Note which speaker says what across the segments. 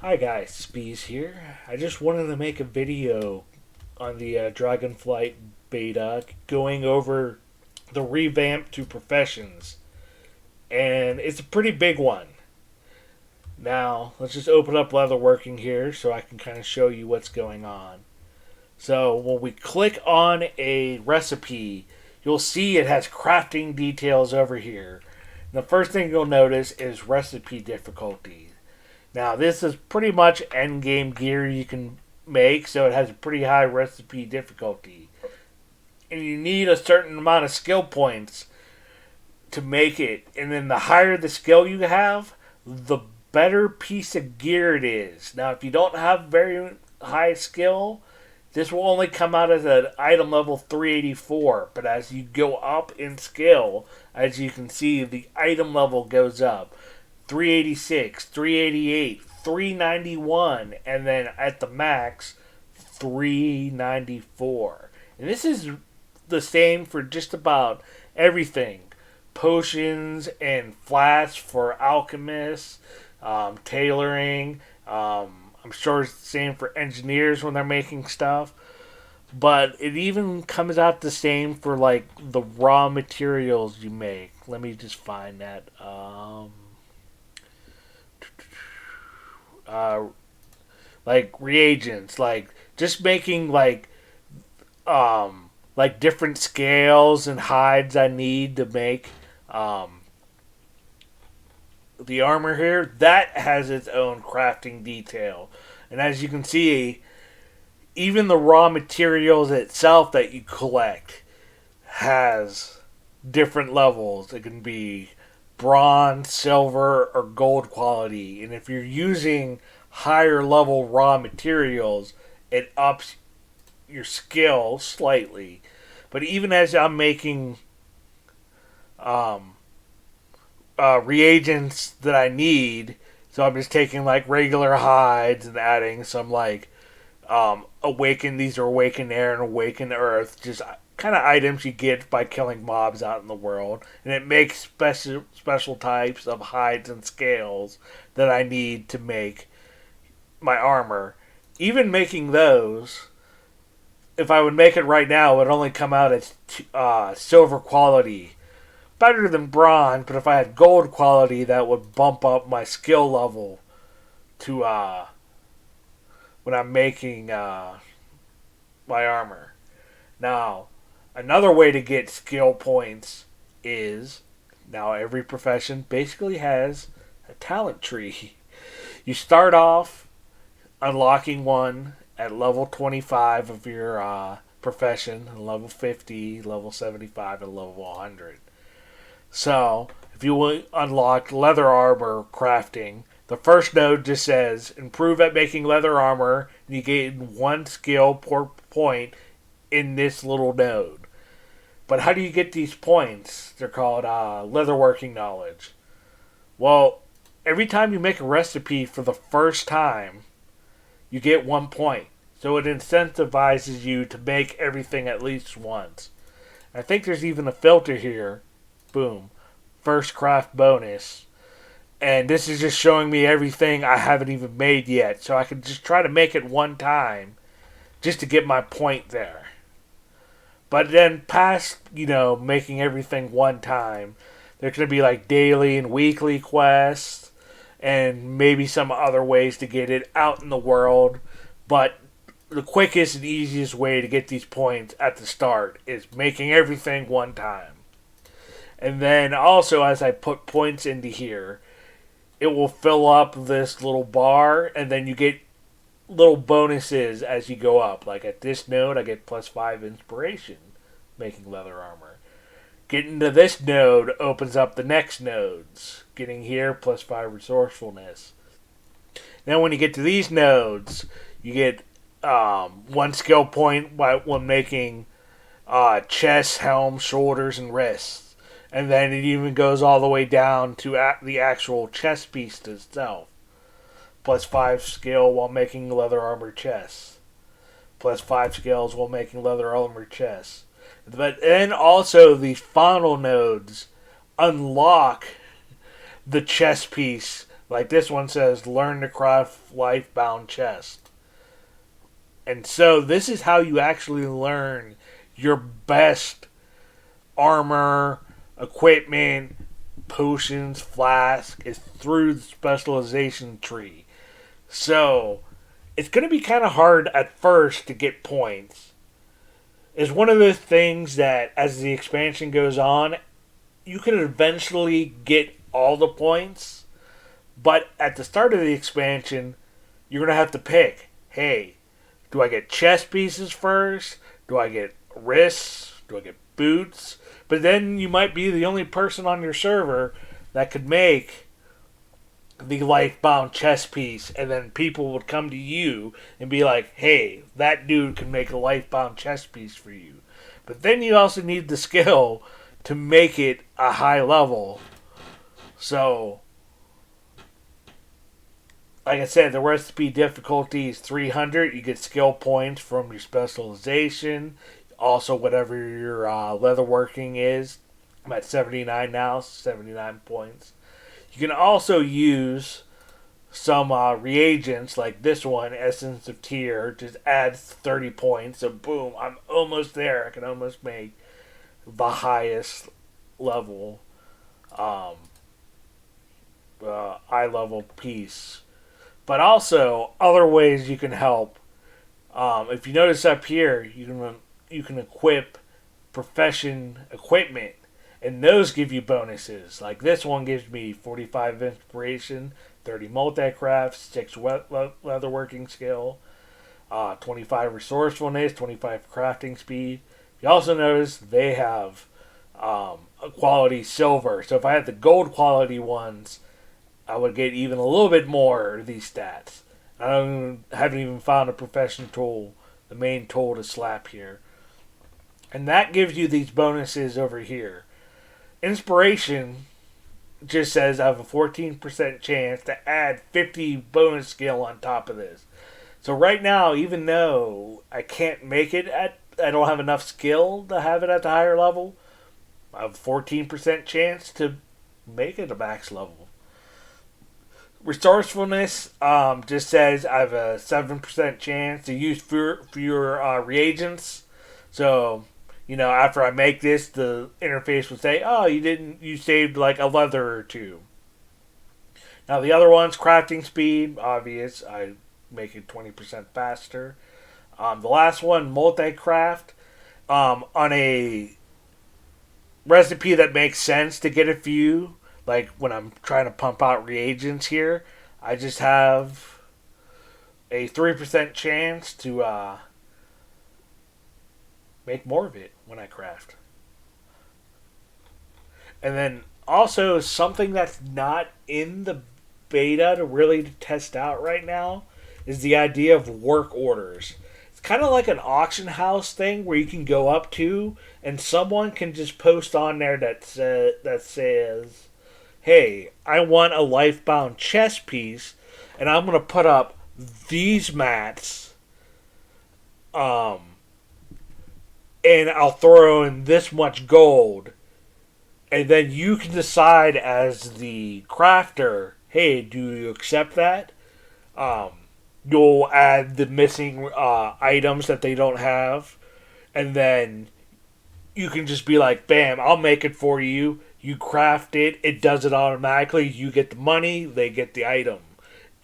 Speaker 1: Hi guys, Spees here. I just wanted to make a video on the Dragonflight beta going over the revamp to professions. And it's a pretty big one. Now, let's just open up leatherworking here so I can kind of show you what's going on. So, when we click on a recipe, you'll see it has crafting details over here. The first thing you'll notice is recipe difficulty. Now, this is pretty much end game gear you can make, so it has a pretty high recipe difficulty. And you need a certain amount of skill points to make it. And then the higher the skill you have, the better piece of gear it is. Now, if you don't have very high skill, this will only come out as an item level 384. But as you go up in skill, as you can see, the item level goes up. 386, 388, 391, and then at the max, 394. And this is the same for just about everything. Potions and flasks for alchemists, tailoring. I'm sure it's the same for engineers when they're making stuff. But it even comes out the same for like the raw materials you make. Let me just find that. Uh, like reagents, like just making like different scales and hides I need to make um the armor here. That has its own crafting detail, and as you can see, even the raw materials itself that you collect has different levels. It can be bronze, silver, or gold quality. And if you're using higher level raw materials, it ups your skill slightly. But even as I'm making um, reagents that I need, so I'm just taking like regular hides and adding some like these are awakened air and awakened earth, just kind of items you get by killing mobs out in the world, and it makes special types of hides and scales that I need to make my armor. Even making those, if I would make it right now, it would only come out as silver quality, better than bronze. But if I had gold quality, that would bump up my skill level to when I'm making my armor. Now, another way to get skill points is now every profession basically has a talent tree. You start off unlocking one at level 25 of your profession, level 50, level 75, and level 100. So, if you unlock leather armor crafting, the first node just says improve at making leather armor, and you gain one skill per point in this little node. But how do you get these points? They're called leatherworking knowledge. Well, every time you make a recipe for the first time, you get 1 point. So it incentivizes you to make everything at least once. I think there's even a filter here. Boom. First craft bonus. And this is just showing me everything I haven't even made yet. So I can just try to make it one time just to get my point there. But then past, making everything one time, there's going to be like daily and weekly quests and maybe some other ways to get it out in the world. But the quickest and easiest way to get these points at the start is making everything one time. And then also, as I put points into here, it will fill up this little bar, and then you get little bonuses as you go up. Like at this node, I get +5 inspiration making leather armor. Getting to this node opens up the next nodes. Getting here +5 resourcefulness. Then when you get to these nodes, you get one skill point when making chest, helm, shoulders, and wrists. And then it even goes all the way down to the actual chest piece itself. +5 skill while making leather armor chests. +5 skills while making leather armor chests. But then also the final nodes unlock the chest piece Like this one says, learn to craft life-bound chest. And so this is how you actually learn your best armor, equipment, potions, flask is through the specialization tree. So it's going to be kind of hard at first to get points. It's one of those things that as the expansion goes on, you can eventually get all the points, but at the start of the expansion, you're going to have to pick, hey, do I get chest pieces first? Do I get wrists? Do I get boots? But then you might be the only person on your server that could make the life-bound chest piece, and then people would come to you and be like, hey, that dude can make a life-bound chest piece for you. But then you also need the skill to make it a high level. So, like I said, the recipe difficulty is 300. You get skill points from your specialization. Also, whatever your leatherworking is. I'm at 79 now, 79 points. You can also use some reagents like this one, Essence of Tear, just adds 30 points. So boom, I'm almost there. I can almost make the highest level, eye level piece. But also other ways you can help. If you notice up here, you can equip profession equipment. And those give you bonuses. Like this one gives me 45 inspiration, 30 multi-craft, 6 leatherworking skill, 25 resourcefulness, 25 crafting speed. You also notice they have a quality silver. So if I had the gold quality ones, I would get even a little bit more of these stats. Haven't even found a profession tool, the main tool to slap here. And that gives you these bonuses over here. Inspiration just says I have a 14% chance to add 50 bonus skill on top of this. So right now, even though I can't make it I don't have enough skill to have it at the higher level, I have a 14% chance to make it a max level. Resourcefulness just says I have a 7% chance to use fewer reagents. So, after I make this, the interface will say, oh, you saved like a leather or two. Now the other one's crafting speed, obvious. I make it 20% faster. The last one, multi-craft, on a recipe that makes sense to get a few, like when I'm trying to pump out reagents here, I just have a 3% chance to make more of it when I craft. And then also something that's not in the beta to really test out right now is the idea of work orders. It's kind of like an auction house thing where you can go up to and someone can just post on there that says, hey, I want a life-bound chest piece and I'm going to put up these mats and I'll throw in this much gold. And then you can decide as the crafter, hey, do you accept that? You'll add the missing items that they don't have. And then you can just be like, bam, I'll make it for you. You craft it. It does it automatically. You get the money. They get the item.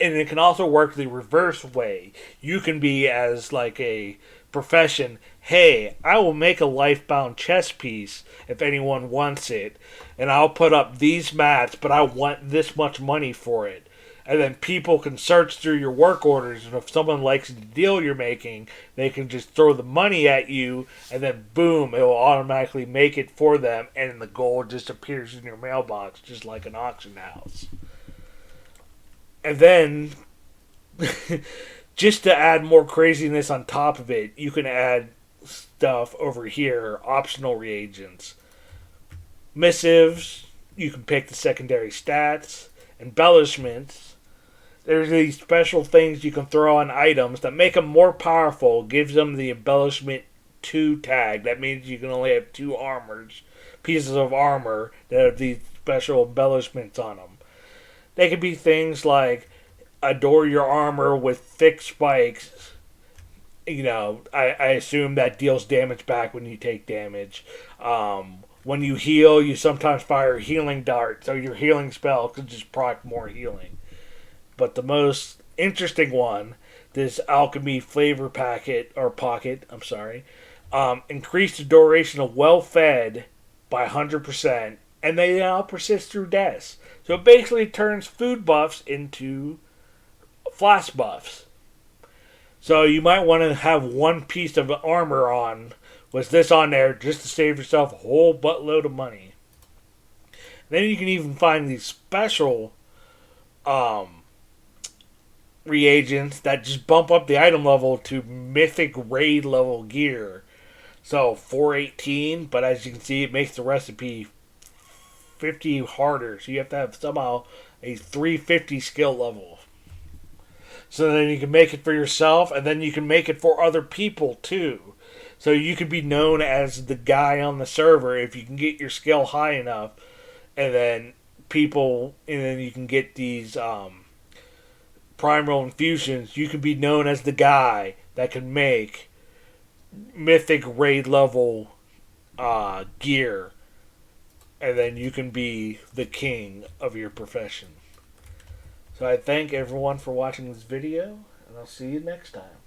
Speaker 1: And it can also work the reverse way. You can be as like a profession, hey, I will make a life-bound chest piece if anyone wants it, and I'll put up these mats, but I want this much money for it. And then people can search through your work orders, and if someone likes the deal you're making, they can just throw the money at you, and then boom, it will automatically make it for them, and the gold just appears in your mailbox, just like an auction house. And then just to add more craziness on top of it, you can add stuff over here, optional reagents. Missives, you can pick the secondary stats. Embellishments, there's these special things you can throw on items that make them more powerful, gives them the embellishment 2 tag. That means you can only have 2 pieces of armor that have these special embellishments on them. They could be things like adore your armor with thick spikes. I assume that deals damage back when you take damage. When you heal, you sometimes fire a healing dart, so your healing spell could just proc more healing. But the most interesting one, this alchemy flavor packet or pocket, I'm sorry, increase the duration of well fed by 100%, and they now persist through deaths. So it basically turns food buffs into flash buffs. So you might want to have one piece of armor on with this on there just to save yourself a whole buttload of money. Then you can even find these special reagents that just bump up the item level to mythic raid level gear. So 418, but as you can see, it makes the recipe 50 harder. So you have to have somehow a 350 skill level. So then you can make it for yourself, and then you can make it for other people too. So you could be known as the guy on the server if you can get your skill high enough, and then you can get these primal infusions. You can be known as the guy that can make mythic raid level gear, and then you can be the king of your profession. So I thank everyone for watching this video, and I'll see you next time.